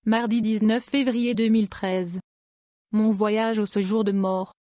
Mardi 19 février 2013. Mon voyage au séjour de mort.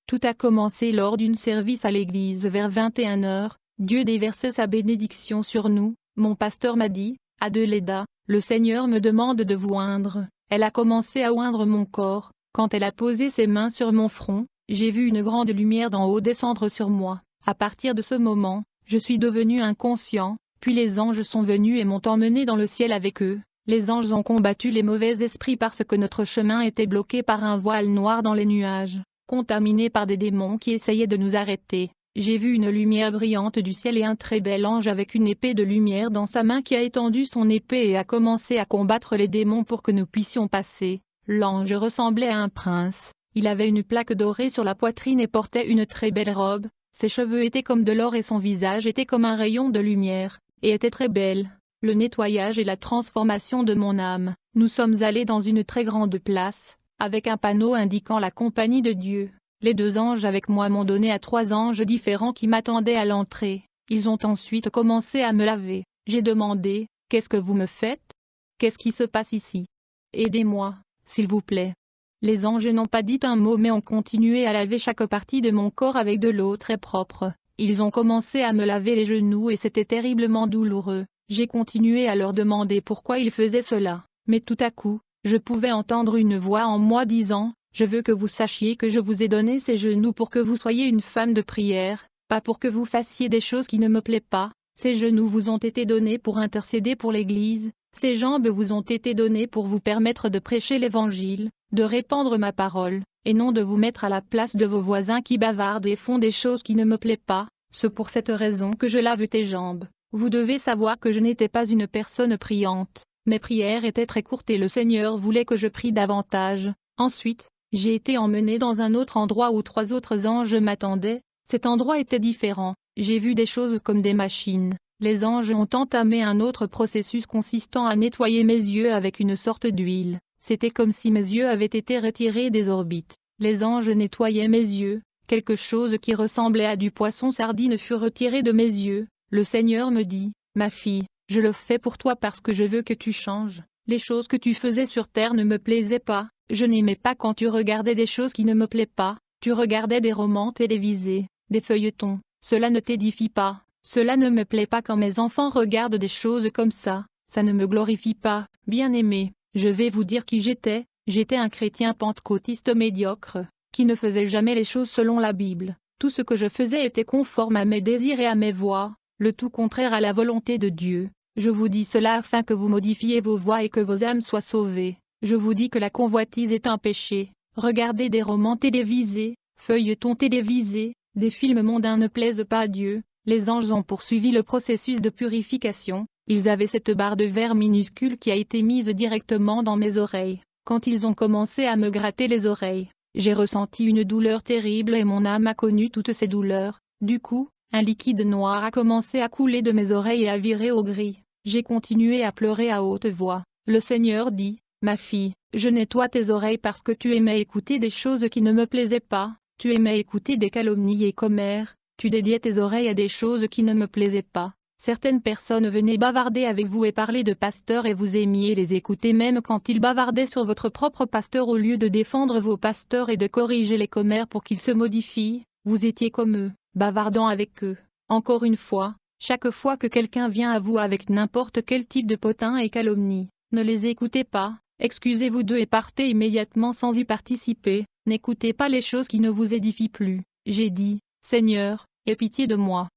Tout a commencé lors d'une service à l'église vers 21 h. Dieu déversait sa bénédiction sur nous. Mon pasteur m'a dit, Adelaida, le Seigneur me demande de vous oindre. Elle a commencé à oindre mon corps. Quand elle a posé ses mains sur mon front, j'ai vu une grande lumière d'en haut descendre sur moi. À partir de ce moment, je suis devenu inconscient, puis les anges sont venus et m'ont emmené dans le ciel avec eux. Les anges ont combattu les mauvais esprits parce que notre chemin était bloqué par un voile noir dans les nuages, contaminé par des démons qui essayaient de nous arrêter. J'ai vu une lumière brillante du ciel et un très bel ange avec une épée de lumière dans sa main qui a étendu son épée et a commencé à combattre les démons pour que nous puissions passer. L'ange ressemblait à un prince, il avait une plaque dorée sur la poitrine et portait une très belle robe, ses cheveux étaient comme de l'or et son visage était comme un rayon de lumière, et était très belle. Le nettoyage et la transformation de mon âme. Nous sommes allés dans une très grande place, avec un panneau indiquant la compagnie de Dieu. Les deux anges avec moi m'ont donné à 3 anges différents qui m'attendaient à l'entrée. Ils ont ensuite commencé à me laver. J'ai demandé, « Qu'est-ce que vous me faites? Qu'est-ce qui se passe ici? Aidez-moi, s'il vous plaît. » Les anges n'ont pas dit un mot mais ont continué à laver chaque partie de mon corps avec de l'eau très propre. Ils ont commencé à me laver les genoux et c'était terriblement douloureux. J'ai continué à leur demander pourquoi ils faisaient cela, mais tout à coup, je pouvais entendre une voix en moi disant, « Je veux que vous sachiez que je vous ai donné ces genoux pour que vous soyez une femme de prière, pas pour que vous fassiez des choses qui ne me plaisent pas. Ces genoux vous ont été donnés pour intercéder pour l'Église, ces jambes vous ont été données pour vous permettre de prêcher l'Évangile, de répandre ma parole, et non de vous mettre à la place de vos voisins qui bavardent et font des choses qui ne me plaisent pas. C'est pour cette raison que je lave tes jambes. » Vous devez savoir que je n'étais pas une personne priante, mes prières étaient très courtes et le Seigneur voulait que je prie davantage. Ensuite, j'ai été emmené dans un autre endroit où 3 autres anges m'attendaient. Cet endroit était différent, j'ai vu des choses comme des machines. Les anges ont entamé un autre processus consistant à nettoyer mes yeux avec une sorte d'huile. C'était comme si mes yeux avaient été retirés des orbites. Les anges nettoyaient mes yeux, quelque chose qui ressemblait à du poisson sardine fut retiré de mes yeux. Le Seigneur me dit, « Ma fille, je le fais pour toi parce que je veux que tu changes. Les choses que tu faisais sur terre ne me plaisaient pas, je n'aimais pas quand tu regardais des choses qui ne me plaisent pas, tu regardais des romans télévisés, des feuilletons, cela ne t'édifie pas, cela ne me plaît pas quand mes enfants regardent des choses comme ça ne me glorifie pas. Bien-aimé, je vais vous dire qui j'étais un chrétien pentecôtiste médiocre, qui ne faisait jamais les choses selon la Bible. Tout ce que je faisais était conforme à mes désirs et à mes voies. Le tout contraire à la volonté de Dieu. Je vous dis cela afin que vous modifiez vos voies et que vos âmes soient sauvées. Je vous dis que la convoitise est un péché. Regardez des romans télévisés, feuilletons télévisés, des films mondains ne plaisent pas à Dieu. Les anges ont poursuivi le processus de purification. Ils avaient cette barre de verre minuscule qui a été mise directement dans mes oreilles. Quand ils ont commencé à me gratter les oreilles, j'ai ressenti une douleur terrible et mon âme a connu toutes ces douleurs. Du coup, un liquide noir a commencé à couler de mes oreilles et à virer au gris. J'ai continué à pleurer à haute voix. Le Seigneur dit, « Ma fille, je nettoie tes oreilles parce que tu aimais écouter des choses qui ne me plaisaient pas, tu aimais écouter des calomnies et commères, tu dédiais tes oreilles à des choses qui ne me plaisaient pas. Certaines personnes venaient bavarder avec vous et parler de pasteurs et vous aimiez les écouter même quand ils bavardaient sur votre propre pasteur au lieu de défendre vos pasteurs et de corriger les commères pour qu'ils se modifient, vous étiez comme eux. Bavardant avec eux. Encore une fois, chaque fois que quelqu'un vient à vous avec n'importe quel type de potin et calomnie, ne les écoutez pas, excusez-vous d'eux et partez immédiatement sans y participer, n'écoutez pas les choses qui ne vous édifient plus. J'ai dit, « Seigneur, aie pitié de moi. »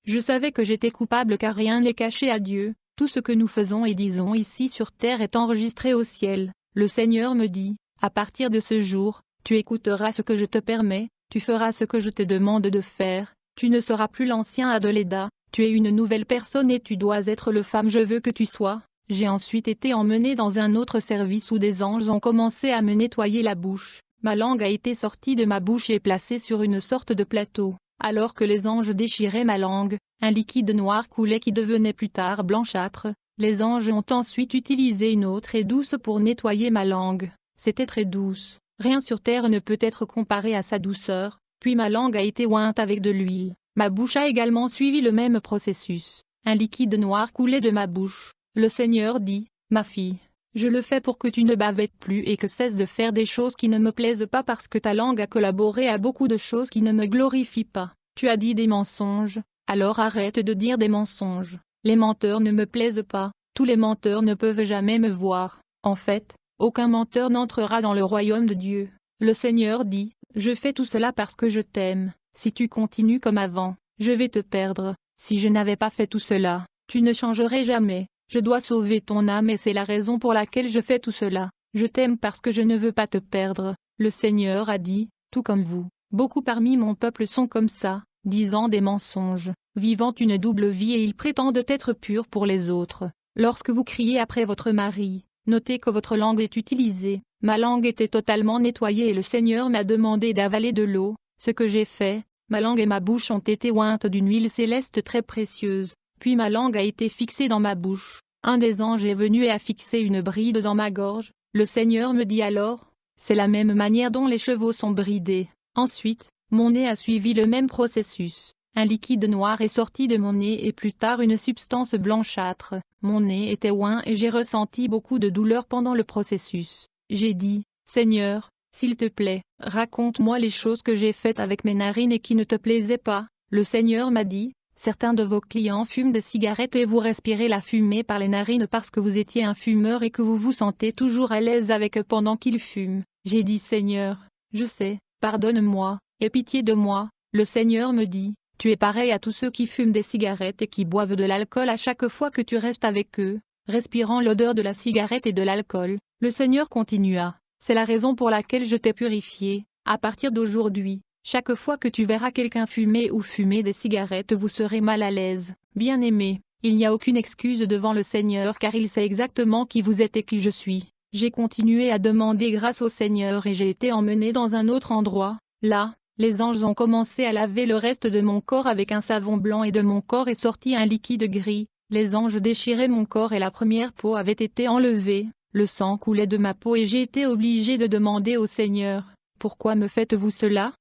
Je savais que j'étais coupable car rien n'est caché à Dieu, tout ce que nous faisons et disons ici sur terre est enregistré au ciel. Le Seigneur me dit, « À partir de ce jour, tu écouteras ce que je te permets, tu feras ce que je te demande de faire, tu ne seras plus l'ancien Adelaida, tu es une nouvelle personne et tu dois être le femme je veux que tu sois. » J'ai ensuite été emmené dans un autre service où des anges ont commencé à me nettoyer la bouche. Ma langue a été sortie de ma bouche et placée sur une sorte de plateau. Alors que les anges déchiraient ma langue, un liquide noir coulait qui devenait plus tard blanchâtre. Les anges ont ensuite utilisé une eau très douce pour nettoyer ma langue. C'était très douce. Rien sur terre ne peut être comparé à sa douceur, puis ma langue a été ointe avec de l'huile. Ma bouche a également suivi le même processus. Un liquide noir coulait de ma bouche. Le Seigneur dit, « Ma fille, Je le fais pour que tu ne bavettes plus et que cesses de faire des choses qui ne me plaisent pas parce que ta langue a collaboré à beaucoup de choses qui ne me glorifient pas. Tu as dit des mensonges, alors arrête de dire des mensonges. Les menteurs ne me plaisent pas, tous les menteurs ne peuvent jamais me voir. En fait, aucun menteur n'entrera dans le royaume de Dieu. Le Seigneur dit, je fais tout cela parce que je t'aime. Si tu continues comme avant, je vais te perdre. Si je n'avais pas fait tout cela, tu ne changerais jamais. Je dois sauver ton âme et c'est la raison pour laquelle je fais tout cela. Je t'aime parce que je ne veux pas te perdre. Le Seigneur a dit, tout comme vous, beaucoup parmi mon peuple sont comme ça, disant des mensonges, vivant une double vie et ils prétendent être purs pour les autres. Lorsque vous criez après votre mari, notez que votre langue est utilisée. Ma langue était totalement nettoyée et le Seigneur m'a demandé d'avaler de l'eau, ce que j'ai fait. Ma langue et ma bouche ont été ointes d'une huile céleste très précieuse. Puis ma langue a été fixée dans ma bouche. Un des anges est venu et a fixé une bride dans ma gorge. Le Seigneur me dit alors, c'est la même manière dont les chevaux sont bridés. Ensuite, mon nez a suivi le même processus. Un liquide noir est sorti de mon nez et plus tard une substance blanchâtre. Mon nez était oint et j'ai ressenti beaucoup de douleur pendant le processus. J'ai dit, Seigneur, s'il te plaît, raconte-moi les choses que j'ai faites avec mes narines et qui ne te plaisaient pas. Le Seigneur m'a dit, certains de vos clients fument des cigarettes et vous respirez la fumée par les narines parce que vous étiez un fumeur et que vous vous sentez toujours à l'aise avec eux pendant qu'ils fument. J'ai dit Seigneur, je sais, pardonne-moi, aie pitié de moi. Le Seigneur me dit, tu es pareil à tous ceux qui fument des cigarettes et qui boivent de l'alcool à chaque fois que tu restes avec eux, respirant l'odeur de la cigarette et de l'alcool. Le Seigneur continua, c'est la raison pour laquelle je t'ai purifié. À partir d'aujourd'hui, chaque fois que tu verras quelqu'un fumer ou fumer des cigarettes vous serez mal à l'aise. Bien-aimé, il n'y a aucune excuse devant le Seigneur car il sait exactement qui vous êtes et qui je suis. J'ai continué à demander grâce au Seigneur et j'ai été emmené dans un autre endroit. Là, les anges ont commencé à laver le reste de mon corps avec un savon blanc et de mon corps est sorti un liquide gris. Les anges déchiraient mon corps et la première peau avait été enlevée. Le sang coulait de ma peau et j'ai été obligé de demander au Seigneur, pourquoi me faites-vous cela ?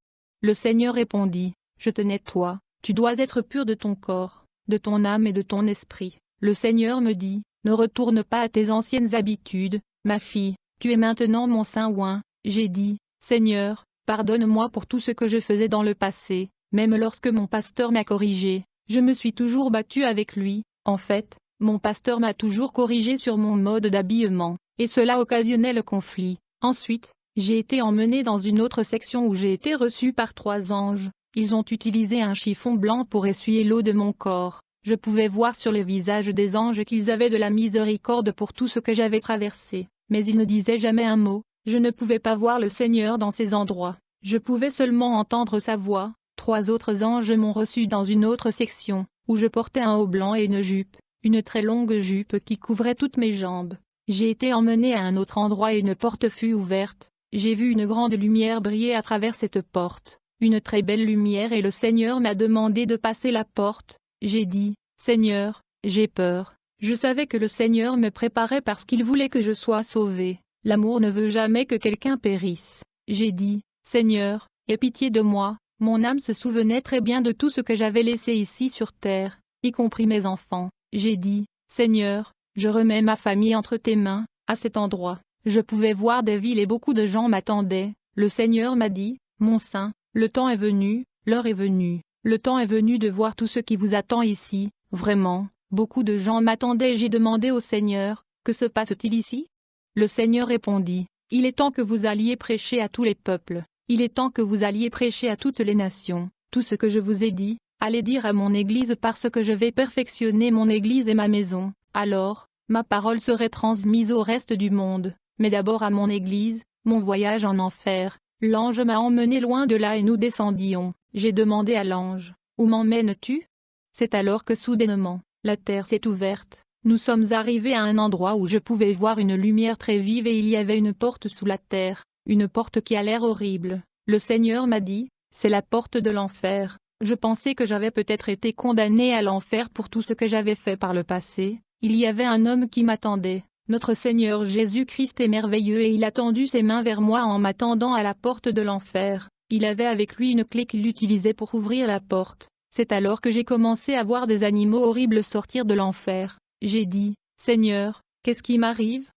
Le Seigneur répondit, je te nettoie, tu dois être pur de ton corps, de ton âme et de ton esprit. Le Seigneur me dit, ne retourne pas à tes anciennes habitudes, ma fille, tu es maintenant mon saint oint. J'ai dit, Seigneur, pardonne-moi pour tout ce que je faisais dans le passé, même lorsque mon pasteur m'a corrigé, je me suis toujours battu avec lui. En fait, mon pasteur m'a toujours corrigé sur mon mode d'habillement, et cela occasionnait le conflit. Ensuite, j'ai été emmené dans une autre section où j'ai été reçu par 3 anges. Ils ont utilisé un chiffon blanc pour essuyer l'eau de mon corps. Je pouvais voir sur les visages des anges qu'ils avaient de la miséricorde pour tout ce que j'avais traversé, mais ils ne disaient jamais un mot. Je ne pouvais pas voir le Seigneur dans ces endroits. Je pouvais seulement entendre sa voix. 3 autres anges m'ont reçu dans une autre section, où je portais un haut blanc et une jupe, une très longue jupe qui couvrait toutes mes jambes. J'ai été emmené à un autre endroit et une porte fut ouverte. J'ai vu une grande lumière briller à travers cette porte, une très belle lumière et le Seigneur m'a demandé de passer la porte. J'ai dit, Seigneur, j'ai peur. Je savais que le Seigneur me préparait parce qu'il voulait que je sois sauvé. L'amour ne veut jamais que quelqu'un périsse. J'ai dit, Seigneur, aie pitié de moi. Mon âme se souvenait très bien de tout ce que j'avais laissé ici sur terre, y compris mes enfants. J'ai dit, Seigneur, je remets ma famille entre tes mains. À cet endroit, je pouvais voir des villes et beaucoup de gens m'attendaient. Le Seigneur m'a dit, mon saint, le temps est venu, l'heure est venue. Le temps est venu de voir tout ce qui vous attend ici. Vraiment, beaucoup de gens m'attendaient et j'ai demandé au Seigneur, que se passe-t-il ici ? Le Seigneur répondit, il est temps que vous alliez prêcher à tous les peuples. Il est temps que vous alliez prêcher à toutes les nations. Tout ce que je vous ai dit, allez dire à mon Église parce que je vais perfectionner mon Église et ma maison. Alors, ma parole serait transmise au reste du monde. Mais d'abord à mon Église, mon voyage en enfer. L'ange m'a emmené loin de là et nous descendions. J'ai demandé à l'ange, où m'emmènes-tu ? C'est alors que soudainement, la terre s'est ouverte. Nous sommes arrivés à un endroit où je pouvais voir une lumière très vive et il y avait une porte sous la terre. Une porte qui a l'air horrible. Le Seigneur m'a dit, c'est la porte de l'enfer. Je pensais que j'avais peut-être été condamné à l'enfer pour tout ce que j'avais fait par le passé. Il y avait un homme qui m'attendait. Notre Seigneur Jésus-Christ est merveilleux et il a tendu ses mains vers moi en m'attendant à la porte de l'enfer. Il avait avec lui une clé qu'il utilisait pour ouvrir la porte. C'est alors que j'ai commencé à voir des animaux horribles sortir de l'enfer. J'ai dit, Seigneur, qu'est-ce qui m'arrive ?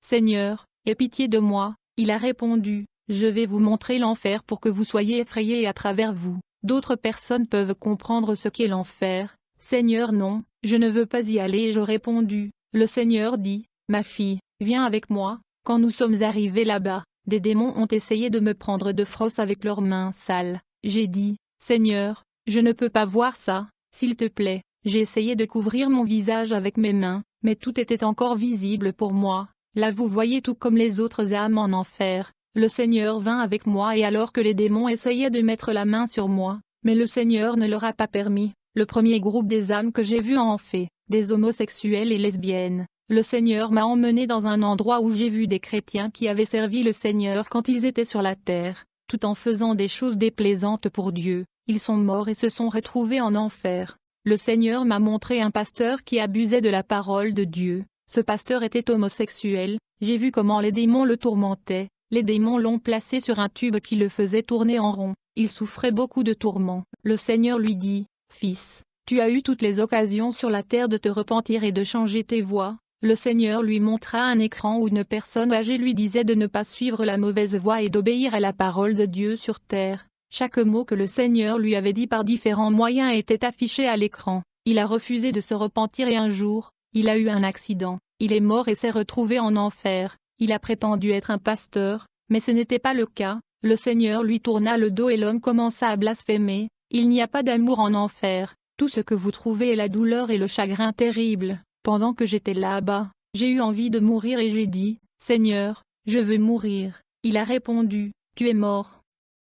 Seigneur, aie pitié de moi. Il a répondu, je vais vous montrer l'enfer pour que vous soyez effrayés et à travers vous, d'autres personnes peuvent comprendre ce qu'est l'enfer. Seigneur non, je ne veux pas y aller et j'ai répondu. Le Seigneur dit, ma fille, viens avec moi. Quand nous sommes arrivés là-bas, des démons ont essayé de me prendre de force avec leurs mains sales. J'ai dit, Seigneur, je ne peux pas voir ça, s'il te plaît. J'ai essayé de couvrir mon visage avec mes mains, mais tout était encore visible pour moi. Là vous voyez tout comme les autres âmes en enfer. Le Seigneur vint avec moi et alors que les démons essayaient de mettre la main sur moi, mais le Seigneur ne leur a pas permis. Le premier groupe des âmes que j'ai vu en enfer, des homosexuels et lesbiennes. Le Seigneur m'a emmené dans un endroit où j'ai vu des chrétiens qui avaient servi le Seigneur quand ils étaient sur la terre, tout en faisant des choses déplaisantes pour Dieu. Ils sont morts et se sont retrouvés en enfer. Le Seigneur m'a montré un pasteur qui abusait de la parole de Dieu. Ce pasteur était homosexuel. J'ai vu comment les démons le tourmentaient. Les démons l'ont placé sur un tube qui le faisait tourner en rond. Il souffrait beaucoup de tourments. Le Seigneur lui dit, « Fils, tu as eu toutes les occasions sur la terre de te repentir et de changer tes voies. » Le Seigneur lui montra un écran où une personne âgée lui disait de ne pas suivre la mauvaise voie et d'obéir à la parole de Dieu sur terre. Chaque mot que le Seigneur lui avait dit par différents moyens était affiché à l'écran. Il a refusé de se repentir et un jour, il a eu un accident. Il est mort et s'est retrouvé en enfer. Il a prétendu être un pasteur, mais ce n'était pas le cas. Le Seigneur lui tourna le dos et l'homme commença à blasphémer. Il n'y a pas d'amour en enfer. Tout ce que vous trouvez est la douleur et le chagrin terrible. Pendant que j'étais là-bas, j'ai eu envie de mourir et j'ai dit, « Seigneur, je veux mourir. » Il a répondu, « Tu es mort. »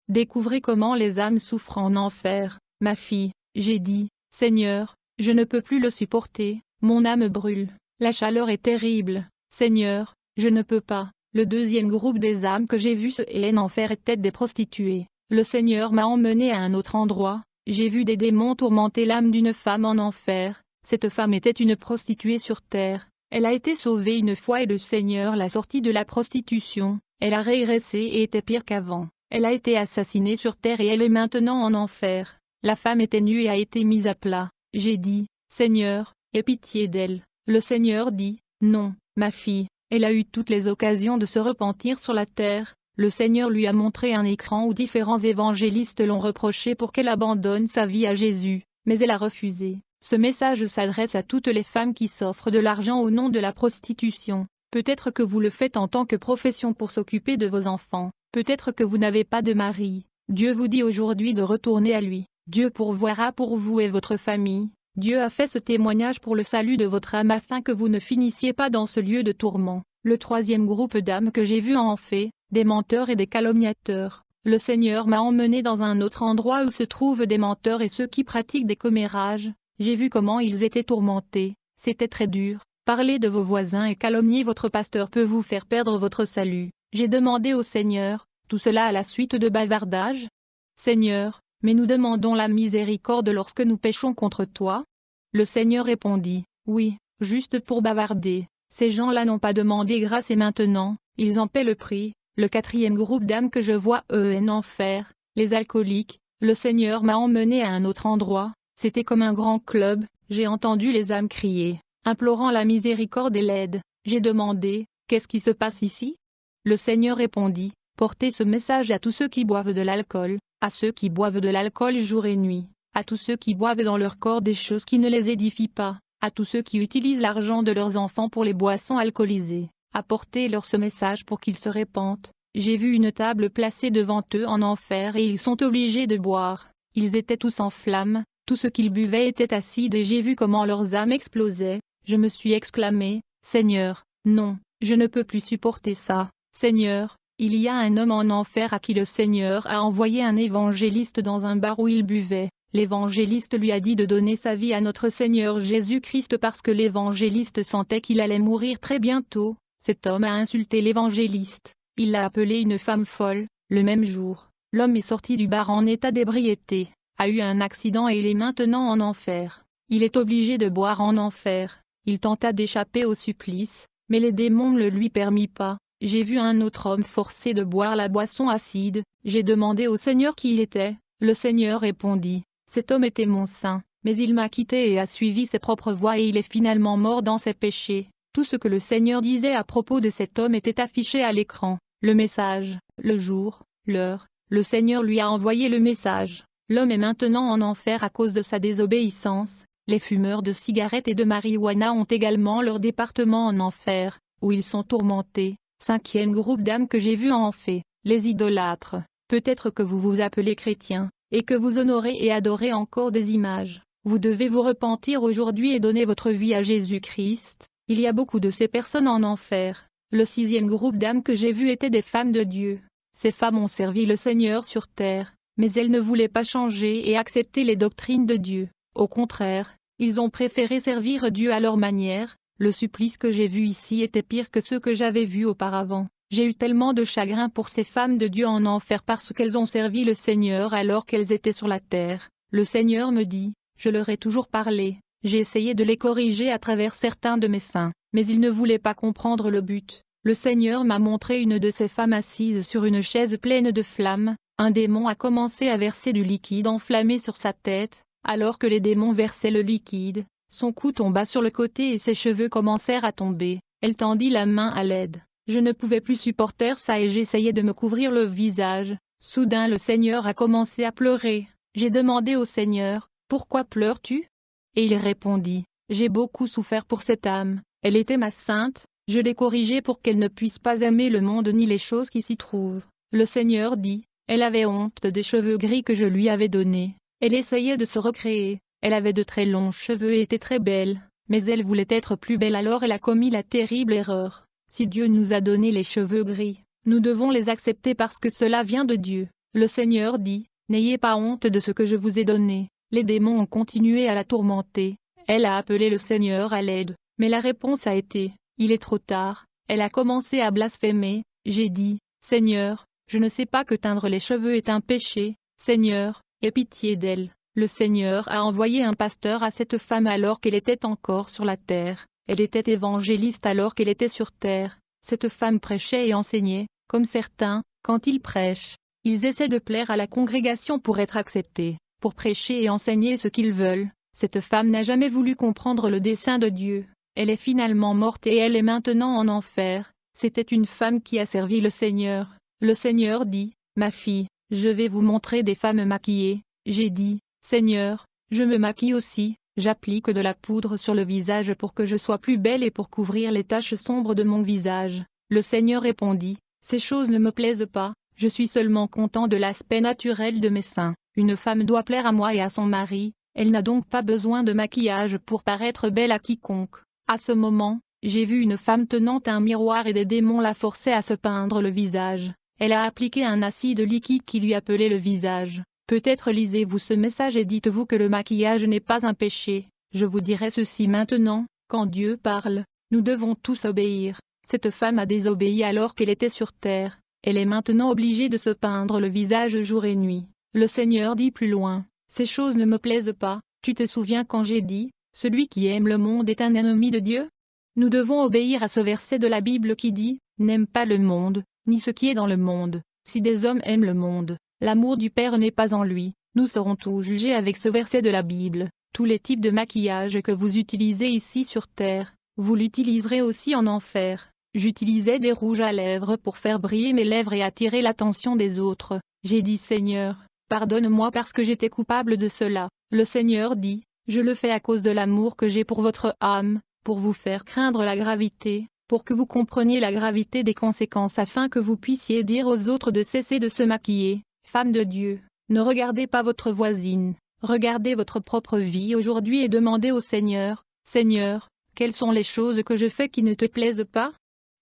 Découvrez comment les âmes souffrent en enfer, ma fille. J'ai dit, « Seigneur, je ne peux plus le supporter, mon âme brûle. La chaleur est terrible. Seigneur, je ne peux pas. » Le deuxième groupe des âmes que j'ai vu se en enfer étaient des prostituées. Le Seigneur m'a emmené à un autre endroit. J'ai vu des démons tourmenter l'âme d'une femme en enfer. Cette femme était une prostituée sur terre. Elle a été sauvée une fois et le Seigneur l'a sortie de la prostitution. Elle a régressé et était pire qu'avant. Elle a été assassinée sur terre et elle est maintenant en enfer. La femme était nue et a été mise à plat. J'ai dit, « Seigneur, aie pitié d'elle. » Le Seigneur dit, « Non, ma fille, elle a eu toutes les occasions de se repentir sur la terre. » Le Seigneur lui a montré un écran où différents évangélistes l'ont reproché pour qu'elle abandonne sa vie à Jésus, mais elle a refusé. Ce message s'adresse à toutes les femmes qui s'offrent de l'argent au nom de la prostitution. Peut-être que vous le faites en tant que profession pour s'occuper de vos enfants. Peut-être que vous n'avez pas de mari. Dieu vous dit aujourd'hui de retourner à lui. Dieu pourvoira pour vous et votre famille. Dieu a fait ce témoignage pour le salut de votre âme afin que vous ne finissiez pas dans ce lieu de tourment. Le troisième groupe d'âmes que j'ai vu en enfer, des menteurs et des calomniateurs. Le Seigneur m'a emmené dans un autre endroit où se trouvent des menteurs et ceux qui pratiquent des commérages. J'ai vu comment ils étaient tourmentés. C'était très dur. Parler de vos voisins et calomnier votre pasteur peut vous faire perdre votre salut. J'ai demandé au Seigneur, tout cela à la suite de bavardages. Seigneur, mais nous demandons la miséricorde lorsque nous péchons contre toi. Le Seigneur répondit, oui, juste pour bavarder. Ces gens-là n'ont pas demandé grâce et maintenant, ils en paient le prix. Le quatrième groupe d'âmes que je vois en enfer, les alcooliques. Le Seigneur m'a emmené à un autre endroit. C'était comme un grand club. J'ai entendu les âmes crier, implorant la miséricorde et l'aide. J'ai demandé, qu'est-ce qui se passe ici? Le Seigneur répondit, portez ce message à tous ceux qui boivent de l'alcool, à ceux qui boivent de l'alcool jour et nuit, à tous ceux qui boivent dans leur corps des choses qui ne les édifient pas, à tous ceux qui utilisent l'argent de leurs enfants pour les boissons alcoolisées, apportez-leur ce message pour qu'ils se repentent. J'ai vu une table placée devant eux en enfer et ils sont obligés de boire. Ils étaient tous en flammes, tout ce qu'ils buvaient était acide et j'ai vu comment leurs âmes explosaient. Je me suis exclamé, Seigneur, non, je ne peux plus supporter ça. Seigneur, il y a un homme en enfer à qui le Seigneur a envoyé un évangéliste dans un bar où il buvait. L'évangéliste lui a dit de donner sa vie à notre Seigneur Jésus-Christ parce que l'évangéliste sentait qu'il allait mourir très bientôt. Cet homme a insulté l'évangéliste. Il l'a appelé une femme folle. Le même jour, l'homme est sorti du bar en état d'ébriété, a eu un accident et il est maintenant en enfer. Il est obligé de boire en enfer. Il tenta d'échapper au supplice, mais les démons ne le lui permirent pas. J'ai vu un autre homme forcé de boire la boisson acide. J'ai demandé au Seigneur qui il était. Le Seigneur répondit, cet homme était mon saint, mais il m'a quitté et a suivi ses propres voies et il est finalement mort dans ses péchés. Tout ce que le Seigneur disait à propos de cet homme était affiché à l'écran. Le message, le jour, l'heure, le Seigneur lui a envoyé le message. L'homme est maintenant en enfer à cause de sa désobéissance. Les fumeurs de cigarettes et de marijuana ont également leur département en enfer, où ils sont tourmentés. 5e groupe d'âmes que j'ai vu en fait, les idolâtres. Peut-être que vous vous appelez chrétien, et que vous honorez et adorez encore des images. Vous devez vous repentir aujourd'hui et donner votre vie à Jésus-Christ. Il y a beaucoup de ces personnes en enfer. Le 6e groupe d'âmes que j'ai vu étaient des femmes de Dieu. Ces femmes ont servi le Seigneur sur terre, mais elles ne voulaient pas changer et accepter les doctrines de Dieu. Au contraire, ils ont préféré servir Dieu à leur manière. Le supplice que j'ai vu ici était pire que ceux que j'avais vus auparavant. J'ai eu tellement de chagrin pour ces femmes de Dieu en enfer parce qu'elles ont servi le Seigneur alors qu'elles étaient sur la terre. Le Seigneur me dit, je leur ai toujours parlé, j'ai essayé de les corriger à travers certains de mes saints, mais ils ne voulaient pas comprendre le but. Le Seigneur m'a montré une de ces femmes assise sur une chaise pleine de flammes. Un démon a commencé à verser du liquide enflammé sur sa tête, alors que les démons versaient le liquide. Son cou tomba sur le côté et ses cheveux commencèrent à tomber. Elle tendit la main à l'aide. Je ne pouvais plus supporter ça et j'essayais de me couvrir le visage. Soudain le Seigneur a commencé à pleurer. J'ai demandé au Seigneur, « Pourquoi pleures-tu » Et il répondit, « J'ai beaucoup souffert pour cette âme, elle était ma sainte, je l'ai corrigée pour qu'elle ne puisse pas aimer le monde ni les choses qui s'y trouvent. » Le Seigneur dit, « Elle avait honte des cheveux gris que je lui avais donnés. Elle essayait de se recréer. Elle avait de très longs cheveux et était très belle, mais elle voulait être plus belle alors elle a commis la terrible erreur. Si Dieu nous a donné les cheveux gris, nous devons les accepter parce que cela vient de Dieu. » Le Seigneur dit, « N'ayez pas honte de ce que je vous ai donné. » Les démons ont continué à la tourmenter. Elle a appelé le Seigneur à l'aide, mais la réponse a été, « Il est trop tard. » Elle a commencé à blasphémer. J'ai dit, « Seigneur, je ne sais pas que teindre les cheveux est un péché. Seigneur, aie pitié d'elle. » Le Seigneur a envoyé un pasteur à cette femme alors qu'elle était encore sur la terre. Elle était évangéliste alors qu'elle était sur terre. Cette femme prêchait et enseignait, comme certains, quand ils prêchent. Ils essaient de plaire à la congrégation pour être acceptés, pour prêcher et enseigner ce qu'ils veulent. Cette femme n'a jamais voulu comprendre le dessein de Dieu. Elle est finalement morte et elle est maintenant en enfer. C'était une femme qui a servi le Seigneur. Le Seigneur dit, « Ma fille, je vais vous montrer des femmes maquillées. » J'ai dit, « Seigneur, je me maquille aussi. J'applique de la poudre sur le visage pour que je sois plus belle et pour couvrir les taches sombres de mon visage. » Le Seigneur répondit, « Ces choses ne me plaisent pas, je suis seulement content de l'aspect naturel de mes seins. Une femme doit plaire à moi et à son mari, elle n'a donc pas besoin de maquillage pour paraître belle à quiconque. » À ce moment, j'ai vu une femme tenant un miroir et des démons la forçaient à se peindre le visage. Elle a appliqué un acide liquide qui lui appelait le visage. Peut-être lisez-vous ce message et dites-vous que le maquillage n'est pas un péché. Je vous dirai ceci maintenant, quand Dieu parle, nous devons tous obéir. Cette femme a désobéi alors qu'elle était sur terre. Elle est maintenant obligée de se peindre le visage jour et nuit. Le Seigneur dit plus loin, « Ces choses ne me plaisent pas. Tu te souviens quand j'ai dit, celui qui aime le monde est un ennemi de Dieu ?» Nous devons obéir à ce verset de la Bible qui dit, « N'aime pas le monde, ni ce qui est dans le monde. » Si des hommes aiment le monde, l'amour du Père n'est pas en lui. Nous serons tous jugés avec ce verset de la Bible. Tous les types de maquillage que vous utilisez ici sur terre, vous l'utiliserez aussi en enfer. J'utilisais des rouges à lèvres pour faire briller mes lèvres et attirer l'attention des autres. J'ai dit, « Seigneur, pardonne-moi parce que j'étais coupable de cela. » Le Seigneur dit, « Je le fais à cause de l'amour que j'ai pour votre âme, pour vous faire craindre la gravité, pour que vous compreniez la gravité des conséquences afin que vous puissiez dire aux autres de cesser de se maquiller. » Femme de Dieu, ne regardez pas votre voisine, regardez votre propre vie aujourd'hui et demandez au Seigneur, « Seigneur, quelles sont les choses que je fais qui ne te plaisent pas ?»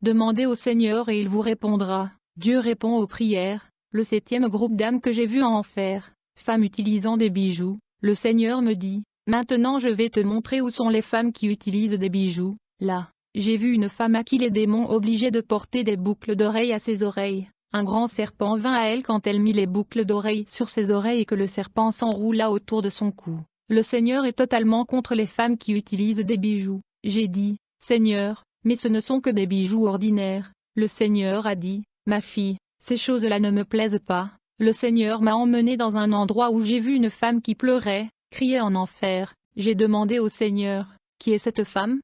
Demandez au Seigneur et il vous répondra. Dieu répond aux prières. Le 7e groupe d'âmes que j'ai vu en enfer, femmes utilisant des bijoux, le Seigneur me dit, « Maintenant je vais te montrer où sont les femmes qui utilisent des bijoux. » Là, j'ai vu une femme à qui les démons obligeaient de porter des boucles d'oreilles à ses oreilles. Un grand serpent vint à elle quand elle mit les boucles d'oreilles sur ses oreilles et que le serpent s'enroula autour de son cou. Le Seigneur est totalement contre les femmes qui utilisent des bijoux. J'ai dit, « Seigneur, mais ce ne sont que des bijoux ordinaires. » Le Seigneur a dit, « Ma fille, ces choses-là ne me plaisent pas. » Le Seigneur m'a emmené dans un endroit où j'ai vu une femme qui pleurait, criait en enfer. J'ai demandé au Seigneur, « Qui est cette femme ?»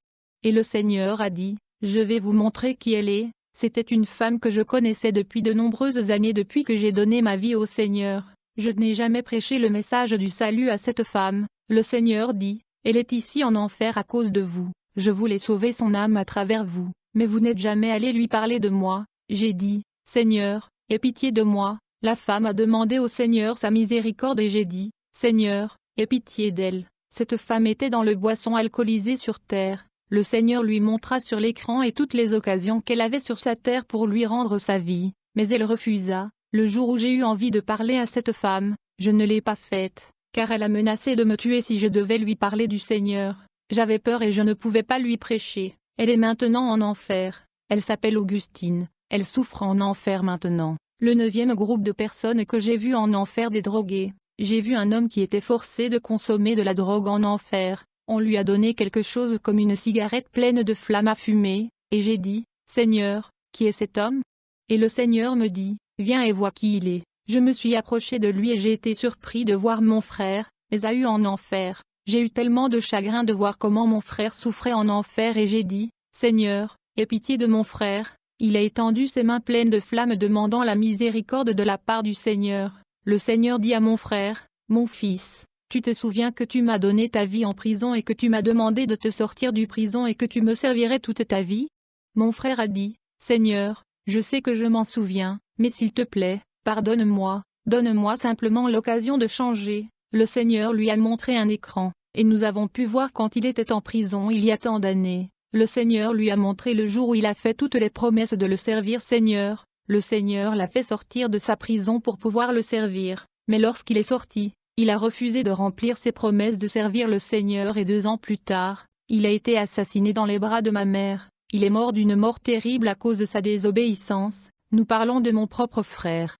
Et le Seigneur a dit, je vais vous montrer qui elle est. C'était une femme que je connaissais depuis de nombreuses années depuis que j'ai donné ma vie au Seigneur. Je n'ai jamais prêché le message du salut à cette femme. Le Seigneur dit, elle est ici en enfer à cause de vous. Je voulais sauver son âme à travers vous, mais vous n'êtes jamais allé lui parler de moi. J'ai dit, Seigneur, aie pitié de moi. La femme a demandé au Seigneur sa miséricorde et j'ai dit, Seigneur, aie pitié d'elle. Cette femme était dans le boisson alcoolisée sur terre. Le Seigneur lui montra sur l'écran et toutes les occasions qu'elle avait sur sa terre pour lui rendre sa vie, mais elle refusa. Le jour où j'ai eu envie de parler à cette femme, je ne l'ai pas faite, car elle a menacé de me tuer si je devais lui parler du Seigneur. J'avais peur et je ne pouvais pas lui prêcher. Elle est maintenant en enfer. Elle s'appelle Augustine. Elle souffre en enfer maintenant. Le 9e groupe de personnes que j'ai vu en enfer des drogués. J'ai vu un homme qui était forcé de consommer de la drogue en enfer. On lui a donné quelque chose comme une cigarette pleine de flammes à fumer, et j'ai dit, Seigneur, qui est cet homme? Et le Seigneur me dit, viens et vois qui il est. Je me suis approché de lui et j'ai été surpris de voir mon frère, Ésaü en enfer. J'ai eu tellement de chagrin de voir comment mon frère souffrait en enfer et j'ai dit, Seigneur, aie pitié de mon frère. Il a étendu ses mains pleines de flammes demandant la miséricorde de la part du Seigneur. Le Seigneur dit à mon frère, mon fils, tu te souviens que tu m'as donné ta vie en prison et que tu m'as demandé de te sortir du prison et que tu me servirais toute ta vie? Mon frère a dit, Seigneur, je sais que je m'en souviens, mais s'il te plaît, pardonne-moi, donne-moi simplement l'occasion de changer. Le Seigneur lui a montré un écran, et nous avons pu voir quand il était en prison il y a tant d'années. Le Seigneur lui a montré le jour où il a fait toutes les promesses de le servir Seigneur. Le Seigneur l'a fait sortir de sa prison pour pouvoir le servir, mais lorsqu'il est sorti, il a refusé de remplir ses promesses de servir le Seigneur et 2 ans plus tard, il a été assassiné dans les bras de ma mère. Il est mort d'une mort terrible à cause de sa désobéissance. Nous parlons de mon propre frère.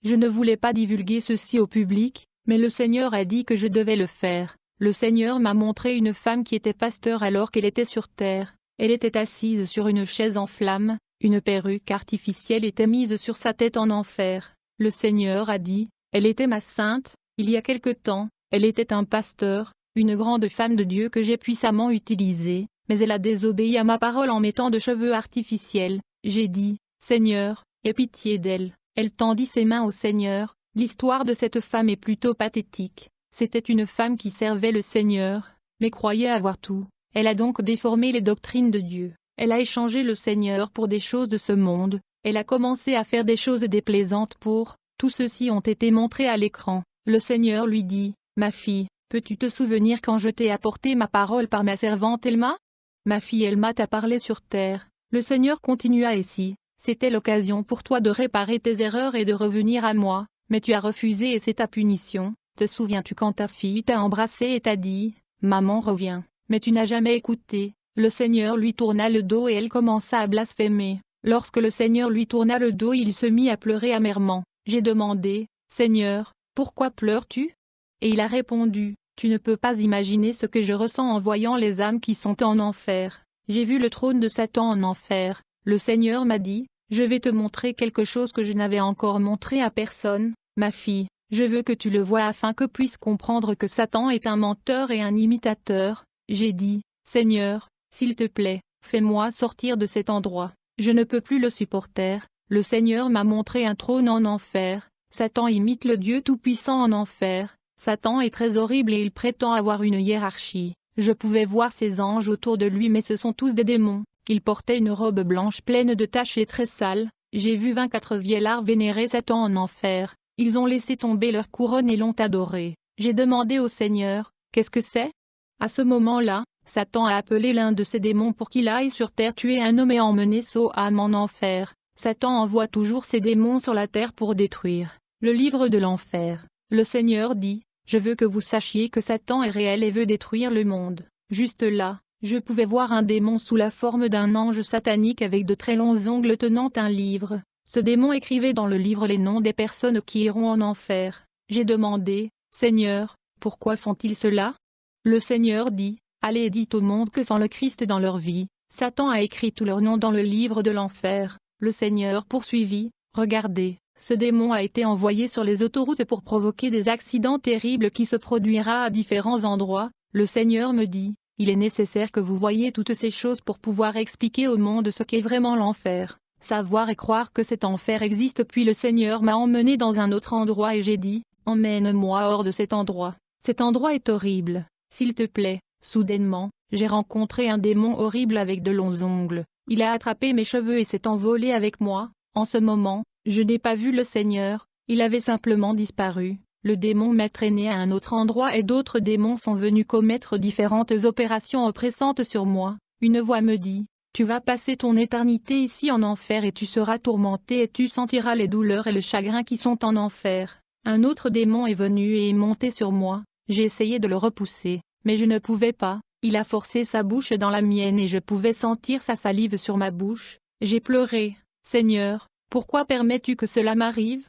Je ne voulais pas divulguer ceci au public, mais le Seigneur a dit que je devais le faire. Le Seigneur m'a montré une femme qui était pasteur alors qu'elle était sur terre. Elle était assise sur une chaise en flammes, une perruque artificielle était mise sur sa tête en enfer. Le Seigneur a dit, elle était ma sainte, il y a quelque temps, elle était un pasteur, une grande femme de Dieu que j'ai puissamment utilisée, mais elle a désobéi à ma parole en mettant de cheveux artificiels. J'ai dit, Seigneur, aie pitié d'elle. Elle tendit ses mains au Seigneur. L'histoire de cette femme est plutôt pathétique. C'était une femme qui servait le Seigneur, mais croyait avoir tout. Elle a donc déformé les doctrines de Dieu. Elle a échangé le Seigneur pour des choses de ce monde. Elle a commencé à faire des choses déplaisantes pour. Tout ceci ont été montrés à l'écran. Le Seigneur lui dit, ma fille, peux-tu te souvenir quand je t'ai apporté ma parole par ma servante Elma? Ma fille Elma t'a parlé sur terre. Le Seigneur continua ainsi. C'était l'occasion pour toi de réparer tes erreurs et de revenir à moi, mais tu as refusé et c'est ta punition. Te souviens-tu quand ta fille t'a embrassé et t'a dit, maman reviens, mais tu n'as jamais écouté. Le Seigneur lui tourna le dos et elle commença à blasphémer. Lorsque le Seigneur lui tourna le dos, il se mit à pleurer amèrement. J'ai demandé, Seigneur, pourquoi pleures-tu? Et il a répondu, tu ne peux pas imaginer ce que je ressens en voyant les âmes qui sont en enfer. J'ai vu le trône de Satan en enfer. Le Seigneur m'a dit, je vais te montrer quelque chose que je n'avais encore montré à personne, ma fille. Je veux que tu le vois afin que puisses comprendre que Satan est un menteur et un imitateur. J'ai dit, Seigneur, s'il te plaît, fais-moi sortir de cet endroit. Je ne peux plus le supporter. Le Seigneur m'a montré un trône en enfer. Satan imite le Dieu Tout-Puissant en enfer. Satan est très horrible et il prétend avoir une hiérarchie. Je pouvais voir ses anges autour de lui mais ce sont tous des démons. Il portait une robe blanche pleine de taches et très sale. J'ai vu 24 vieillards vénérer Satan en enfer. Ils ont laissé tomber leur couronne et l'ont adoré. J'ai demandé au Seigneur, qu'est-ce que c'est? À ce moment-là, Satan a appelé l'un de ses démons pour qu'il aille sur terre tuer un homme et emmener son âme en enfer. Satan envoie toujours ses démons sur la terre pour détruire. Le livre de l'enfer. Le Seigneur dit, je veux que vous sachiez que Satan est réel et veut détruire le monde. Juste là, je pouvais voir un démon sous la forme d'un ange satanique avec de très longs ongles tenant un livre. Ce démon écrivait dans le livre les noms des personnes qui iront en enfer. J'ai demandé, Seigneur, pourquoi font-ils cela? Le Seigneur dit, allez et dites au monde que sans le Christ dans leur vie, Satan a écrit tous leurs noms dans le livre de l'enfer. Le Seigneur poursuivit, regardez, ce démon a été envoyé sur les autoroutes pour provoquer des accidents terribles qui se produira à différents endroits. Le Seigneur me dit, il est nécessaire que vous voyiez toutes ces choses pour pouvoir expliquer au monde ce qu'est vraiment l'enfer, savoir et croire que cet enfer existe. Puis le Seigneur m'a emmené dans un autre endroit et j'ai dit, emmène-moi hors de cet endroit. Cet endroit est horrible, s'il te plaît. Soudainement, j'ai rencontré un démon horrible avec de longs ongles. Il a attrapé mes cheveux et s'est envolé avec moi. En ce moment, je n'ai pas vu le Seigneur, il avait simplement disparu. Le démon m'a traîné à un autre endroit et d'autres démons sont venus commettre différentes opérations oppressantes sur moi. Une voix me dit, tu vas passer ton éternité ici en enfer et tu seras tourmenté et tu sentiras les douleurs et le chagrin qui sont en enfer. Un autre démon est venu et est monté sur moi. J'ai essayé de le repousser, mais je ne pouvais pas. Il a forcé sa bouche dans la mienne et je pouvais sentir sa salive sur ma bouche. J'ai pleuré, Seigneur, pourquoi permets-tu que cela m'arrive?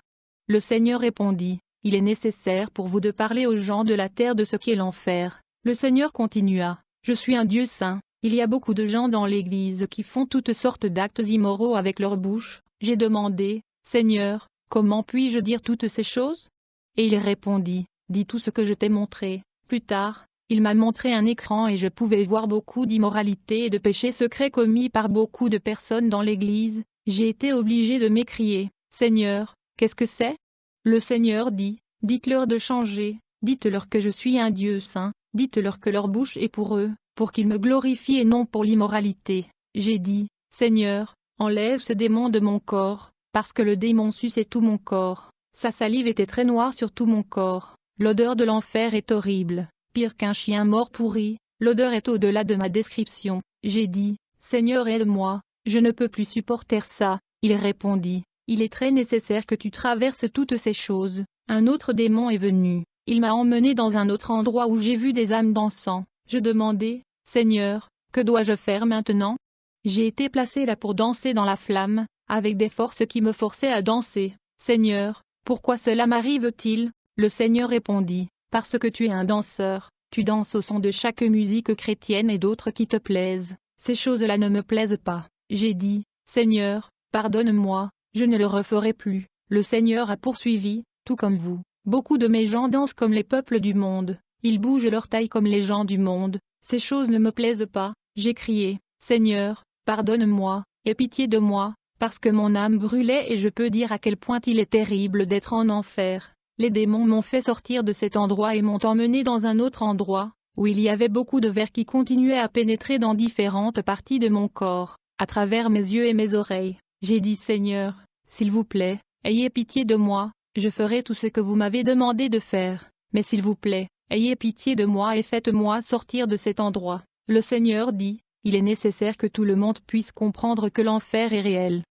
Le Seigneur répondit, il est nécessaire pour vous de parler aux gens de la terre de ce qu'est l'enfer. Le Seigneur continua, je suis un Dieu saint, il y a beaucoup de gens dans l'Église qui font toutes sortes d'actes immoraux avec leur bouche. J'ai demandé, Seigneur, comment puis-je dire toutes ces choses? Et il répondit, dis tout ce que je t'ai montré. Plus tard, il m'a montré un écran et je pouvais voir beaucoup d'immoralités et de péchés secrets commis par beaucoup de personnes dans l'Église. J'ai été obligé de m'écrier, Seigneur, qu'est-ce que c'est? Le Seigneur dit, dites-leur de changer, dites-leur que je suis un Dieu saint, dites-leur que leur bouche est pour eux, pour qu'ils me glorifient et non pour l'immoralité. J'ai dit, Seigneur, enlève ce démon de mon corps, parce que le démon suçait tout mon corps. Sa salive était très noire sur tout mon corps. L'odeur de l'enfer est horrible, pire qu'un chien mort pourri, l'odeur est au-delà de ma description. J'ai dit, Seigneur aide-moi, je ne peux plus supporter ça. Il répondit, il est très nécessaire que tu traverses toutes ces choses. Un autre démon est venu, il m'a emmené dans un autre endroit où j'ai vu des âmes dansant. Je demandai, Seigneur, que dois-je faire maintenant? J'ai été placé là pour danser dans la flamme, avec des forces qui me forçaient à danser. Seigneur, pourquoi cela m'arrive-t-il? Le Seigneur répondit, parce que tu es un danseur, tu danses au son de chaque musique chrétienne et d'autres qui te plaisent. Ces choses-là ne me plaisent pas. J'ai dit, Seigneur, pardonne-moi, je ne le referai plus. Le Seigneur a poursuivi, tout comme vous. Beaucoup de mes gens dansent comme les peuples du monde, ils bougent leur taille comme les gens du monde. Ces choses ne me plaisent pas. J'ai crié, Seigneur, pardonne-moi, aie pitié de moi, parce que mon âme brûlait et je peux dire à quel point il est terrible d'être en enfer. Les démons m'ont fait sortir de cet endroit et m'ont emmené dans un autre endroit, où il y avait beaucoup de vers qui continuaient à pénétrer dans différentes parties de mon corps, à travers mes yeux et mes oreilles. J'ai dit Seigneur, s'il vous plaît, ayez pitié de moi, je ferai tout ce que vous m'avez demandé de faire, mais s'il vous plaît, ayez pitié de moi et faites-moi sortir de cet endroit. Le Seigneur dit, il est nécessaire que tout le monde puisse comprendre que l'enfer est réel.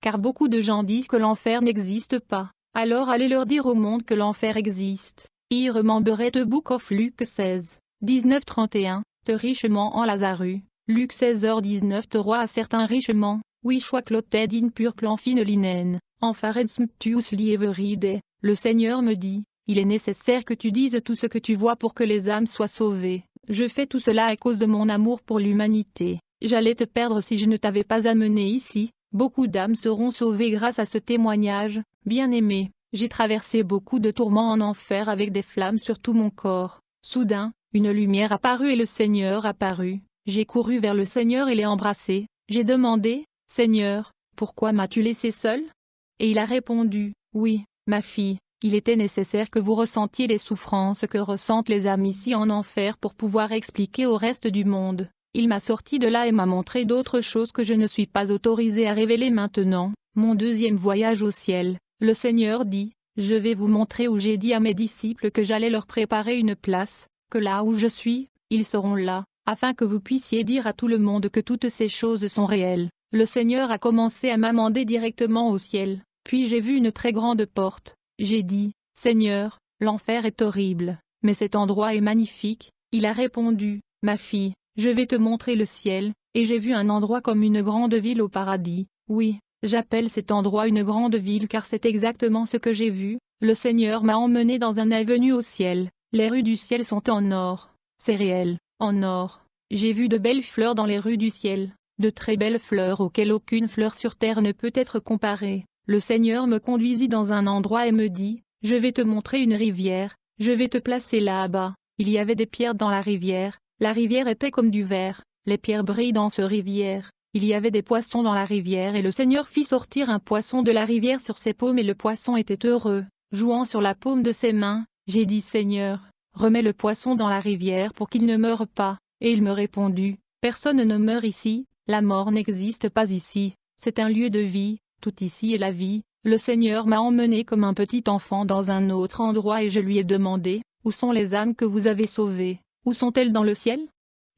Car beaucoup de gens disent que l'enfer n'existe pas. Alors allez leur dire au monde que l'enfer existe. I remembered the book of Luc 16, 19-31, te richement en Lazarus. Luc 16h19 te roi à certains richement, which was clothed in purple en fine linen, en fared sumptuously every day. Le Seigneur me dit, il est nécessaire que tu dises tout ce que tu vois pour que les âmes soient sauvées. Je fais tout cela à cause de mon amour pour l'humanité. J'allais te perdre si je ne t'avais pas amené ici. Beaucoup d'âmes seront sauvées grâce à ce témoignage. Bien-aimé, j'ai traversé beaucoup de tourments en enfer avec des flammes sur tout mon corps. Soudain, une lumière apparut et le Seigneur apparut. J'ai couru vers le Seigneur et l'ai embrassé. J'ai demandé, Seigneur, pourquoi m'as-tu laissé seul? Et il a répondu, oui, ma fille, il était nécessaire que vous ressentiez les souffrances que ressentent les âmes ici en enfer pour pouvoir expliquer au reste du monde. Il m'a sorti de là et m'a montré d'autres choses que je ne suis pas autorisé à révéler maintenant. Mon deuxième voyage au ciel. Le Seigneur dit, je vais vous montrer où j'ai dit à mes disciples que j'allais leur préparer une place, que là où je suis, ils seront là, afin que vous puissiez dire à tout le monde que toutes ces choses sont réelles. Le Seigneur a commencé à m'amender directement au ciel, puis j'ai vu une très grande porte. J'ai dit, Seigneur, l'enfer est horrible, mais cet endroit est magnifique. Il a répondu, ma fille, je vais te montrer le ciel, et j'ai vu un endroit comme une grande ville au paradis. Oui. J'appelle cet endroit une grande ville car c'est exactement ce que j'ai vu. Le Seigneur m'a emmené dans un avenue au ciel. Les rues du ciel sont en or. C'est réel, en or. J'ai vu de belles fleurs dans les rues du ciel, de très belles fleurs auxquelles aucune fleur sur terre ne peut être comparée. Le Seigneur me conduisit dans un endroit et me dit, je vais te montrer une rivière, je vais te placer là-bas. Il y avait des pierres dans la rivière, La rivière était comme du verre, les pierres brillent dans ce rivière. Il y avait des poissons dans la rivière et le Seigneur fit sortir un poisson de la rivière sur ses paumes et le poisson était heureux, jouant sur la paume de ses mains. J'ai dit Seigneur, remets le poisson dans la rivière pour qu'il ne meure pas. Et il me répondit, personne ne meurt ici, la mort n'existe pas ici, c'est un lieu de vie, tout ici est la vie. Le Seigneur m'a emmené comme un petit enfant dans un autre endroit et je lui ai demandé, où sont les âmes que vous avez sauvées, où sont-elles dans le ciel?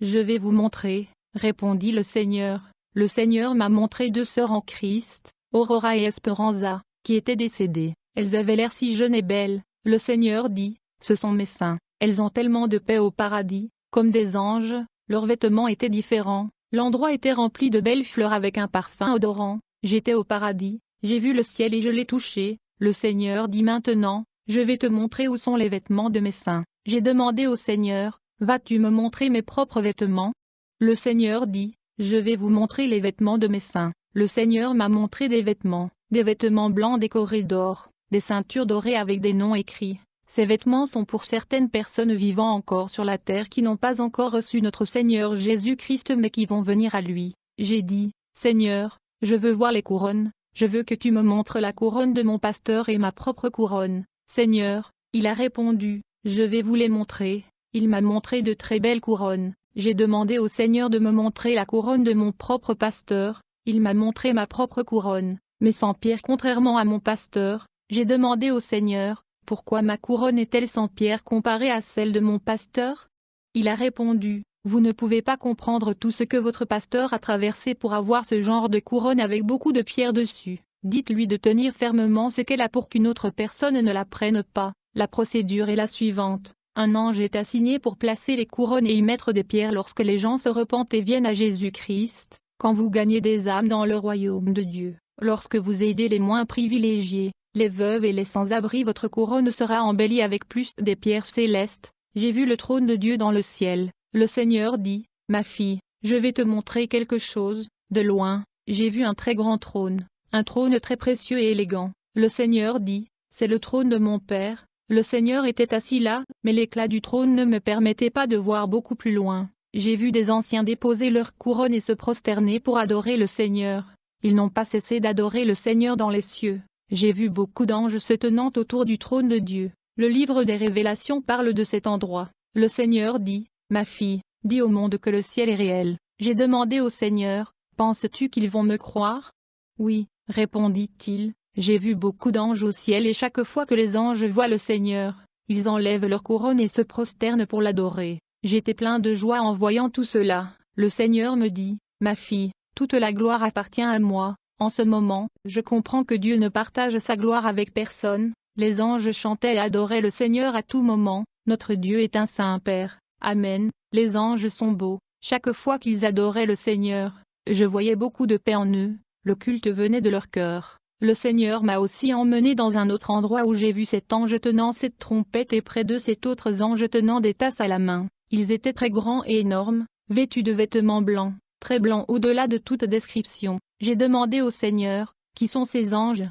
Je vais vous montrer, répondit le Seigneur. Le Seigneur m'a montré 2 sœurs en Christ, Aurora et Esperanza, qui étaient décédées. Elles avaient l'air si jeunes et belles. Le Seigneur dit, ce sont mes saints, elles ont tellement de paix au paradis, comme des anges, leurs vêtements étaient différents, l'endroit était rempli de belles fleurs avec un parfum odorant. J'étais au paradis, j'ai vu le ciel et je l'ai touché. Le Seigneur dit maintenant, je vais te montrer où sont les vêtements de mes saints. J'ai demandé au Seigneur, vas-tu me montrer mes propres vêtements? Le Seigneur dit, je vais vous montrer les vêtements de mes saints. Le Seigneur m'a montré des vêtements blancs décorés d'or, des ceintures dorées avec des noms écrits. Ces vêtements sont pour certaines personnes vivant encore sur la terre qui n'ont pas encore reçu notre Seigneur Jésus-Christ mais qui vont venir à lui. J'ai dit, Seigneur, je veux voir les couronnes, je veux que tu me montres la couronne de mon pasteur et ma propre couronne. Seigneur, il a répondu, je vais vous les montrer. Il m'a montré de très belles couronnes. J'ai demandé au Seigneur de me montrer la couronne de mon propre pasteur, il m'a montré ma propre couronne, mais sans pierre contrairement à mon pasteur. J'ai demandé au Seigneur, pourquoi ma couronne est-elle sans pierre comparée à celle de mon pasteur? Il a répondu, vous ne pouvez pas comprendre tout ce que votre pasteur a traversé pour avoir ce genre de couronne avec beaucoup de pierres dessus. Dites-lui de tenir fermement ce qu'elle a pour qu'une autre personne ne la prenne pas. La procédure est la suivante. Un ange est assigné pour placer les couronnes et y mettre des pierres lorsque les gens se repentent et viennent à Jésus-Christ, quand vous gagnez des âmes dans le royaume de Dieu, lorsque vous aidez les moins privilégiés, les veuves et les sans-abri, votre couronne sera embellie avec plus des pierres célestes. J'ai vu le trône de Dieu dans le ciel. Le Seigneur dit, ma fille, je vais te montrer quelque chose. De loin, j'ai vu un très grand trône, un trône très précieux et élégant. Le Seigneur dit, c'est le trône de mon Père. Le Seigneur était assis là, mais l'éclat du trône ne me permettait pas de voir beaucoup plus loin. J'ai vu des anciens déposer leurs couronnes et se prosterner pour adorer le Seigneur. Ils n'ont pas cessé d'adorer le Seigneur dans les cieux. J'ai vu beaucoup d'anges se tenant autour du trône de Dieu. Le livre des Révélations parle de cet endroit. Le Seigneur dit, ma fille, dis au monde que le ciel est réel. J'ai demandé au Seigneur, penses-tu qu'ils vont me croire? Oui, répondit-il. J'ai vu beaucoup d'anges au ciel et chaque fois que les anges voient le Seigneur, ils enlèvent leur couronne et se prosternent pour l'adorer. J'étais plein de joie en voyant tout cela. Le Seigneur me dit, ma fille, toute la gloire appartient à moi. En ce moment, je comprends que Dieu ne partage sa gloire avec personne. Les anges chantaient et adoraient le Seigneur à tout moment. Notre Dieu est un saint Père. Amen. Les anges sont beaux. Chaque fois qu'ils adoraient le Seigneur, je voyais beaucoup de paix en eux. Le culte venait de leur cœur. Le Seigneur m'a aussi emmené dans un autre endroit où j'ai vu cet ange tenant cette trompette et près d'eux cet autre ange tenant des tasses à la main. Ils étaient très grands et énormes, vêtus de vêtements blancs, très blancs au-delà de toute description. J'ai demandé au Seigneur, qui sont ces anges?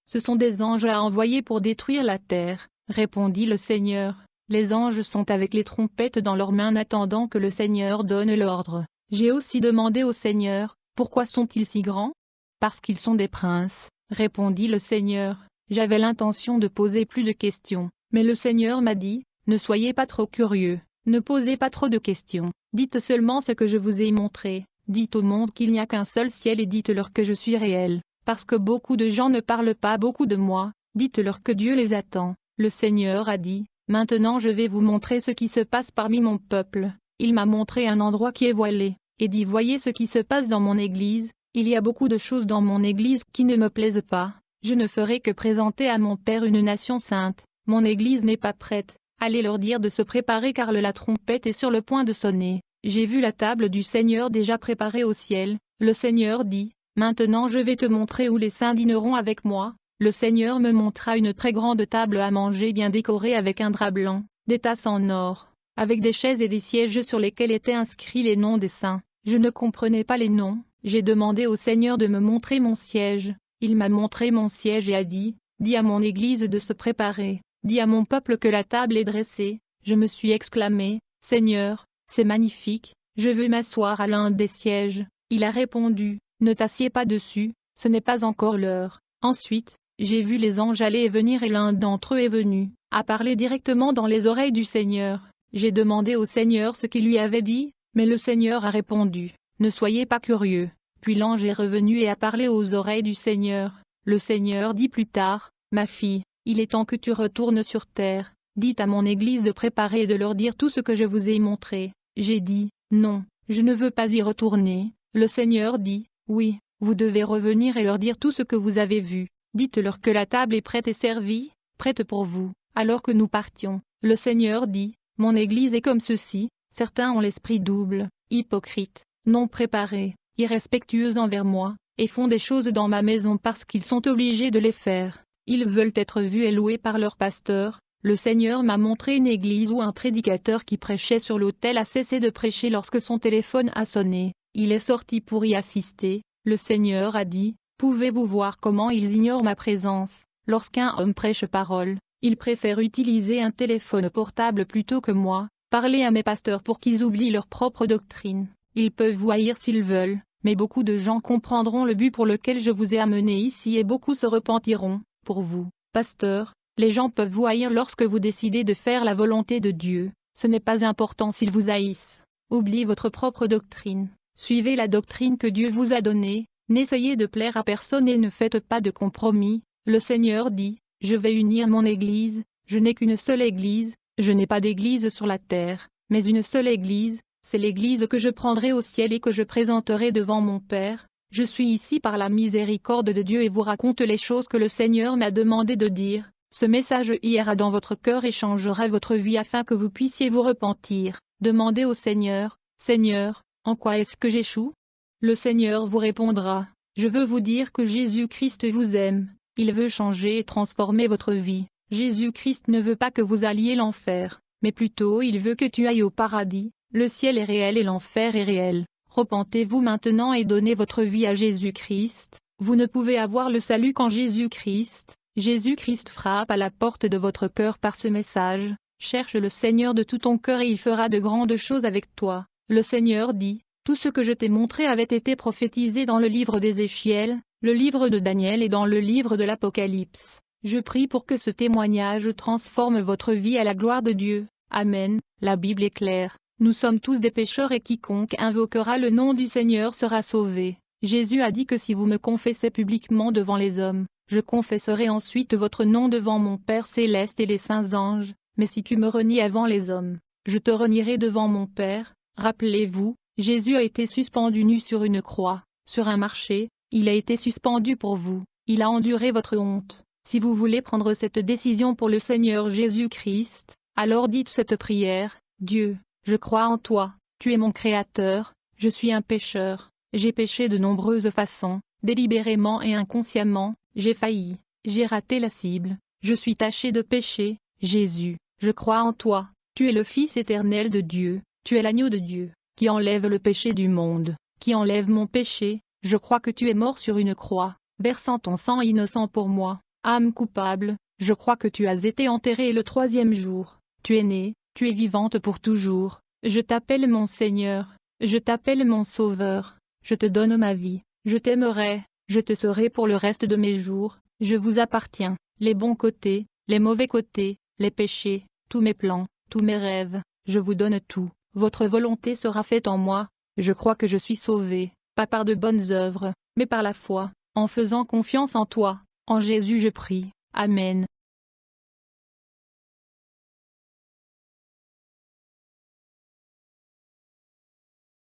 Ce sont des anges à envoyer pour détruire la terre, répondit le Seigneur. Les anges sont avec les trompettes dans leurs mains attendant que le Seigneur donne l'ordre. J'ai aussi demandé au Seigneur, pourquoi sont-ils si grands? Parce qu'ils sont des princes, répondit le Seigneur. J'avais l'intention de poser plus de questions, mais le Seigneur m'a dit, ne soyez pas trop curieux, ne posez pas trop de questions, dites seulement ce que je vous ai montré, dites au monde qu'il n'y a qu'un seul ciel et dites-leur que je suis réel, parce que beaucoup de gens ne parlent pas beaucoup de moi, dites-leur que Dieu les attend. Le Seigneur a dit, maintenant je vais vous montrer ce qui se passe parmi mon peuple. Il m'a montré un endroit qui est voilé, et dit voyez ce qui se passe dans mon église. Il y a beaucoup de choses dans mon Église qui ne me plaisent pas. Je ne ferai que présenter à mon Père une nation sainte. Mon Église n'est pas prête. Allez leur dire de se préparer car la trompette est sur le point de sonner. J'ai vu la table du Seigneur déjà préparée au ciel. Le Seigneur dit, maintenant je vais te montrer où les saints dîneront avec moi. Le Seigneur me montra une très grande table à manger bien décorée avec un drap blanc, des tasses en or, avec des chaises et des sièges sur lesquels étaient inscrits les noms des saints. Je ne comprenais pas les noms. J'ai demandé au Seigneur de me montrer mon siège. Il m'a montré mon siège et a dit, dis à mon Église de se préparer, dis à mon peuple que la table est dressée. Je me suis exclamé, Seigneur, c'est magnifique, je veux m'asseoir à l'un des sièges. Il a répondu, ne t'assieds pas dessus, ce n'est pas encore l'heure. Ensuite, j'ai vu les anges aller et venir et l'un d'entre eux est venu, à parler directement dans les oreilles du Seigneur. J'ai demandé au Seigneur ce qu'il lui avait dit, mais le Seigneur a répondu, ne soyez pas curieux. Puis l'ange est revenu et a parlé aux oreilles du Seigneur. Le Seigneur dit plus tard, ma fille, il est temps que tu retournes sur terre. Dites à mon Église de préparer et de leur dire tout ce que je vous ai montré. J'ai dit, non, je ne veux pas y retourner. Le Seigneur dit, oui, vous devez revenir et leur dire tout ce que vous avez vu. Dites-leur que la table est prête et servie, prête pour vous. Alors que nous partions, le Seigneur dit, mon Église est comme ceci, certains ont l'esprit double, hypocrites, non préparés, irrespectueux envers moi, et font des choses dans ma maison parce qu'ils sont obligés de les faire. Ils veulent être vus et loués par leur pasteur. Le Seigneur m'a montré une église où un prédicateur qui prêchait sur l'autel a cessé de prêcher lorsque son téléphone a sonné. Il est sorti pour y assister. Le Seigneur a dit, pouvez-vous voir comment ils ignorent ma présence? Lorsqu'un homme prêche parole, il préfère utiliser un téléphone portable plutôt que moi. Parler à mes pasteurs pour qu'ils oublient leur propre doctrine. Ils peuvent vous haïr s'ils veulent, mais beaucoup de gens comprendront le but pour lequel je vous ai amené ici et beaucoup se repentiront. Pour vous, pasteur, les gens peuvent vous haïr lorsque vous décidez de faire la volonté de Dieu. Ce n'est pas important s'ils vous haïssent. Oubliez votre propre doctrine. Suivez la doctrine que Dieu vous a donnée. N'essayez de plaire à personne et ne faites pas de compromis. Le Seigneur dit, je vais unir mon Église. Je n'ai qu'une seule Église. Je n'ai pas d'Église sur la terre, mais une seule Église. C'est l'Église que je prendrai au ciel et que je présenterai devant mon Père. Je suis ici par la miséricorde de Dieu et vous raconte les choses que le Seigneur m'a demandé de dire. Ce message ira dans votre cœur et changera votre vie afin que vous puissiez vous repentir. Demandez au Seigneur, Seigneur, en quoi est-ce que j'échoue? Le Seigneur vous répondra, je veux vous dire que Jésus-Christ vous aime. Il veut changer et transformer votre vie. Jésus-Christ ne veut pas que vous alliez l'enfer, mais plutôt il veut que tu ailles au paradis. Le ciel est réel et l'enfer est réel. Repentez-vous maintenant et donnez votre vie à Jésus-Christ. Vous ne pouvez avoir le salut qu'en Jésus-Christ. Jésus-Christ frappe à la porte de votre cœur par ce message. Cherche le Seigneur de tout ton cœur et il fera de grandes choses avec toi. Le Seigneur dit, tout ce que je t'ai montré avait été prophétisé dans le livre d'Ézéchiel, le livre de Daniel et dans le livre de l'Apocalypse. Je prie pour que ce témoignage transforme votre vie à la gloire de Dieu. Amen. La Bible est claire. Nous sommes tous des pécheurs et quiconque invoquera le nom du Seigneur sera sauvé. Jésus a dit que si vous me confessez publiquement devant les hommes, je confesserai ensuite votre nom devant mon Père céleste et les saints anges, mais si tu me renies avant les hommes, je te renierai devant mon Père. Rappelez-vous, Jésus a été suspendu nu sur une croix, sur un marché, il a été suspendu pour vous, il a enduré votre honte. Si vous voulez prendre cette décision pour le Seigneur Jésus-Christ, alors dites cette prière, Dieu, je crois en toi, tu es mon Créateur, je suis un pécheur, j'ai péché de nombreuses façons, délibérément et inconsciemment, j'ai failli, j'ai raté la cible, je suis taché de péché, Jésus, je crois en toi, tu es le Fils éternel de Dieu, tu es l'agneau de Dieu, qui enlève le péché du monde, qui enlève mon péché, je crois que tu es mort sur une croix, versant ton sang innocent pour moi, âme coupable, je crois que tu as été enterré le troisième jour, tu es né, tu es vivante pour toujours, je t'appelle mon Seigneur, je t'appelle mon Sauveur, je te donne ma vie, je t'aimerai, je te serai pour le reste de mes jours, je vous appartiens, les bons côtés, les mauvais côtés, les péchés, tous mes plans, tous mes rêves, je vous donne tout, votre volonté sera faite en moi, je crois que je suis sauvé, pas par de bonnes œuvres, mais par la foi, en faisant confiance en toi, en Jésus je prie, Amen.